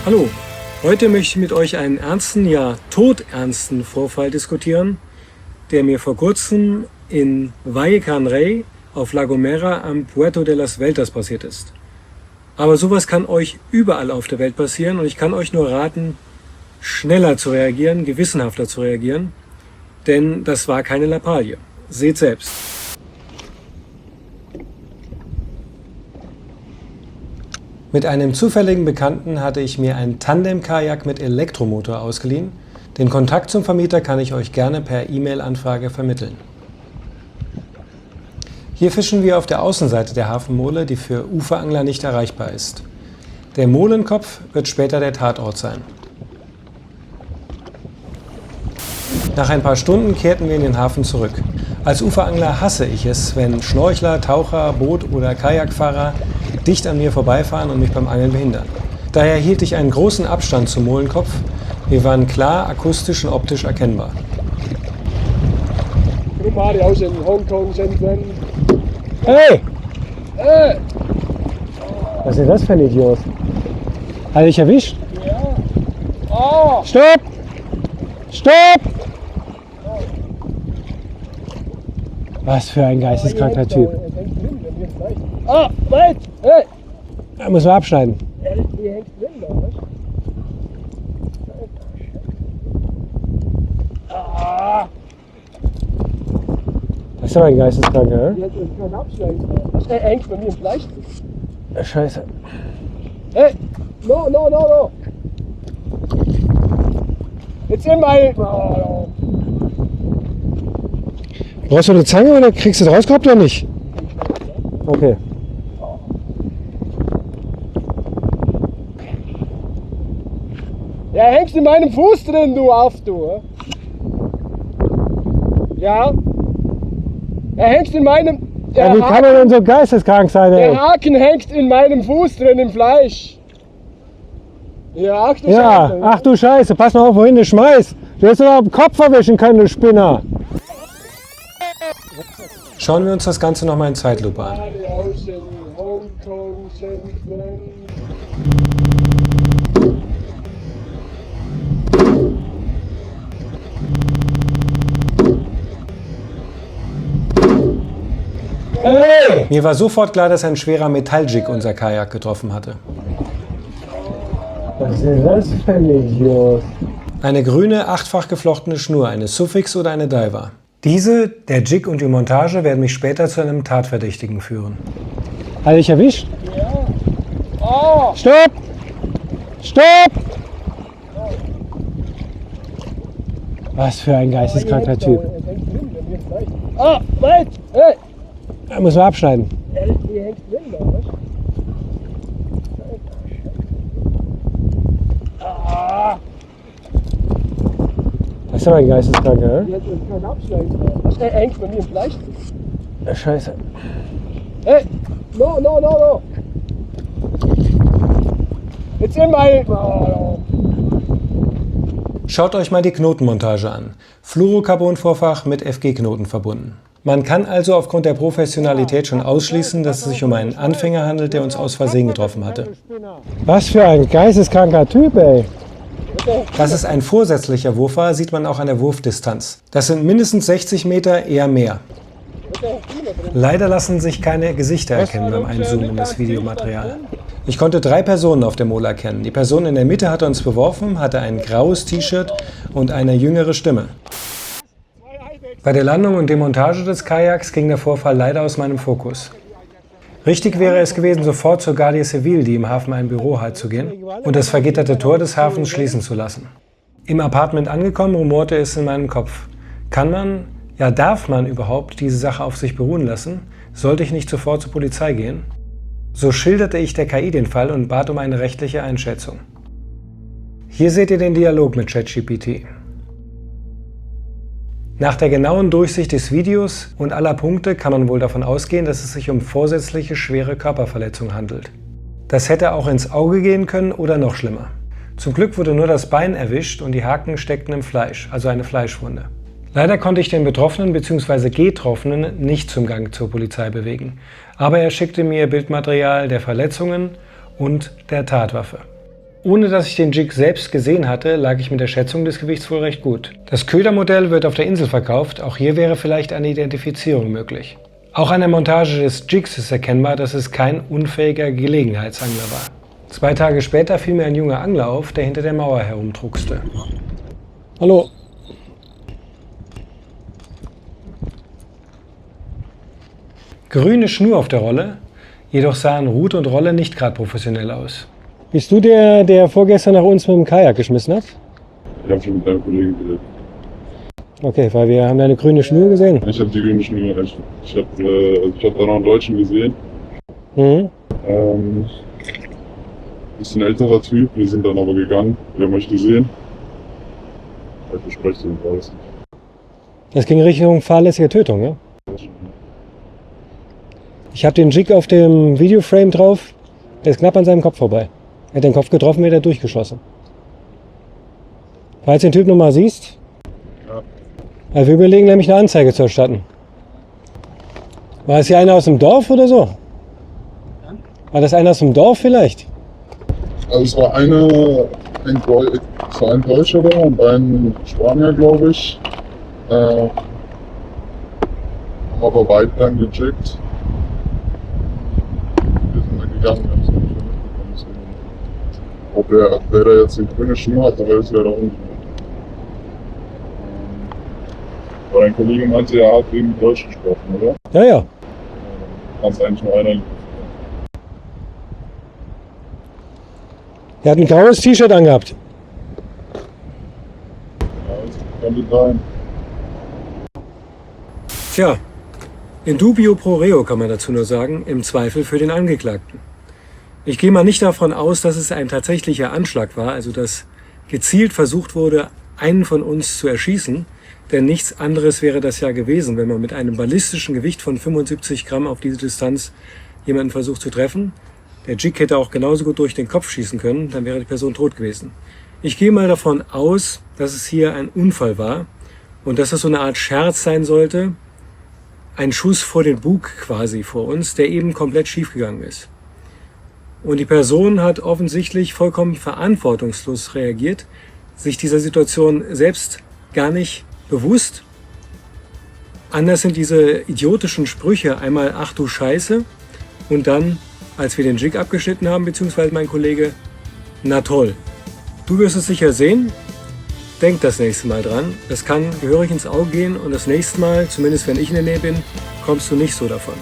Hallo, heute möchte ich mit euch einen ernsten, ja todernsten Vorfall diskutieren, der mir vor kurzem in Valle Can Rey auf La Gomera am Puerto de las Veltas passiert ist. Aber sowas kann euch überall auf der Welt passieren und ich kann euch nur raten, schneller zu reagieren, gewissenhafter zu reagieren, denn das war keine Lappalie. Seht selbst. Mit einem zufälligen Bekannten hatte ich mir ein Tandem-Kajak mit Elektromotor ausgeliehen. Den Kontakt zum Vermieter kann ich euch gerne per E-Mail-Anfrage vermitteln. Hier fischen wir auf der Außenseite der Hafenmole, die für Uferangler nicht erreichbar ist. Der Molenkopf wird später der Tatort sein. Nach ein paar Stunden kehrten wir in den Hafen zurück. Als Uferangler hasse ich es, wenn Schnorchler, Taucher, Boot- oder Kajakfahrer dicht an mir vorbeifahren und mich beim Angeln behindern. Daher hielt ich einen großen Abstand zum Molenkopf. Wir waren klar akustisch und optisch erkennbar. Hey! Hey! Was ist denn das für ein Idiot? Hat er dich erwischt? Ja. Oh. Stopp! Stopp! Was für ein geisteskranker Typ. Ah, weit! Hey! Da muss man abschneiden. Die hängt drin, da, was? Ah! Das ist aber ein geisteskranker, Die hat keinen Abschneiden. Er hängt bei mir im Fleisch. Scheiße. Hey! No, no, no, no! Jetzt in mein... Oh. Brauchst du eine Zange oder kriegst du das rausgehabt oder nicht? Okay. Ja, hängst in meinem Fuß drin, du Aff, du. Ja? Er hängt in meinem... Ja, wie kann man denn so geisteskrank sein, ey? Der Haken hängt in meinem Fuß drin, im Fleisch. Ja, ach du Ja, Scheiße. ach du Scheiße, pass mal auf, wohin du schmeißt. Du hättest doch auf den Kopf erwischen können, du Spinner. Schauen wir uns das Ganze nochmal in Zeitlupe an. Hongkong, Shenzhen. Hey! Mir war sofort klar, dass ein schwerer Metalljig unser Kajak getroffen hatte. Was ist das für ein Idiot? Eine grüne, achtfach geflochtene Schnur, eine Suffix oder eine Diver. Diese, der Jig und die Montage werden mich später zu einem Tatverdächtigen führen. Hat dich erwischt? Ja. Oh. Stopp! Stopp! Was für ein geisteskranker Typ. Ah, weit! Hey! Da muss man abschneiden. Die hängt drin, da, was? Ah! Das ist aber ein geisteskranker, Die hat keinen Abschneiden. Er hängt bei mir im Fleisch. Scheiße. Hey! No, no, no, no! Jetzt in mein... Oh. Schaut euch mal die Knotenmontage an. Fluorocarbon-Vorfach mit FG-Knoten verbunden. Man kann also aufgrund der Professionalität schon ausschließen, dass es sich um einen Anfänger handelt, der uns aus Versehen getroffen hatte. Was für ein geisteskranker Typ, ey! Dass es ein vorsätzlicher Wurf war, sieht man auch an der Wurfdistanz. Das sind mindestens 60 Meter, eher mehr. Leider lassen sich keine Gesichter erkennen beim Einzoomen in das Videomaterial. Ich konnte 3 Personen auf der Mole erkennen. Die Person in der Mitte hatte uns beworfen, hatte ein graues T-Shirt und eine jüngere Stimme. Bei der Landung und Demontage des Kajaks ging der Vorfall leider aus meinem Fokus. Richtig wäre es gewesen, sofort zur Guardia Civil, die im Hafen ein Büro hat, zu gehen und das vergitterte Tor des Hafens schließen zu lassen. Im Apartment angekommen, rumorte es in meinem Kopf. Kann man, ja darf man überhaupt diese Sache auf sich beruhen lassen? Sollte ich nicht sofort zur Polizei gehen? So schilderte ich der KI den Fall und bat um eine rechtliche Einschätzung. Hier seht ihr den Dialog mit ChatGPT. Nach der genauen Durchsicht des Videos und aller Punkte kann man wohl davon ausgehen, dass es sich um vorsätzliche schwere Körperverletzung handelt. Das hätte auch ins Auge gehen können oder noch schlimmer. Zum Glück wurde nur das Bein erwischt und die Haken steckten im Fleisch, also eine Fleischwunde. Leider konnte ich den Betroffenen bzw. Getroffenen nicht zum Gang zur Polizei bewegen, aber er schickte mir Bildmaterial der Verletzungen und der Tatwaffe. Ohne dass ich den Jig selbst gesehen hatte, lag ich mit der Schätzung des Gewichts wohl recht gut. Das Ködermodell wird auf der Insel verkauft, auch hier wäre vielleicht eine Identifizierung möglich. Auch an der Montage des Jigs ist erkennbar, dass es kein unfähiger Gelegenheitsangler war. 2 Tage später fiel mir ein junger Angler auf, der hinter der Mauer herumdruckste. Hallo. Grüne Schnur auf der Rolle, jedoch sahen Rute und Rolle nicht gerade professionell aus. Bist du der vorgestern nach uns mit dem Kajak geschmissen hat? Ich habe schon mit deinem Kollegen geredet. Okay, weil wir haben deine grüne Schnur gesehen. Ich habe die grüne Schnur. Ich hab da noch einen Deutschen gesehen. Mhm. Ist ein älterer Typ. Wir sind dann aber gegangen. Wir haben euch gesehen. Ich bespreche den alles nicht. Das ging Richtung fahrlässige Tötung, ja? Ich habe den Jig auf dem Videoframe drauf. Der ist knapp an seinem Kopf vorbei. Er hat den Kopf getroffen, wird er durchgeschossen. Falls du den Typ nochmal siehst, Ja. also wir überlegen nämlich eine Anzeige zu erstatten. War es hier einer aus dem Dorf oder so? War das einer aus dem Dorf vielleicht? Also es war ein Deutscher da und ein Spanier, glaube ich. Haben aber beide dann gecheckt. Wir sind dann gegangen, wir haben es nicht mehr mitbekommen. Ob wer da jetzt die grüne Schnur hat, aber ist ja da unten. Aber dein Kollege meinte, er hat eben Deutsch gesprochen, oder? Ja, ja. Kann es eigentlich nur einer. Er hat ein graues T-Shirt angehabt. Ja, das könnte sein. Tja, in dubio pro reo kann man dazu nur sagen, im Zweifel für den Angeklagten. Ich gehe mal nicht davon aus, dass es ein tatsächlicher Anschlag war, also dass gezielt versucht wurde, einen von uns zu erschießen, denn nichts anderes wäre das ja gewesen, wenn man mit einem ballistischen Gewicht von 75 Gramm auf diese Distanz jemanden versucht zu treffen. Der Jig hätte auch genauso gut durch den Kopf schießen können, dann wäre die Person tot gewesen. Ich gehe mal davon aus, dass es hier ein Unfall war und dass es so eine Art Scherz sein sollte, ein Schuss vor den Bug quasi vor uns, der eben komplett schiefgegangen ist. Und die Person hat offensichtlich vollkommen verantwortungslos reagiert, sich dieser Situation selbst gar nicht bewusst. Anders sind diese idiotischen Sprüche einmal "Ach du Scheiße" und dann, als wir den Jig abgeschnitten haben, beziehungsweise mein Kollege, "Na toll". Du wirst es sicher sehen. Denk das nächste Mal dran. Das kann gehörig ins Auge gehen und das nächste Mal, zumindest wenn ich in der Nähe bin, kommst du nicht so davon.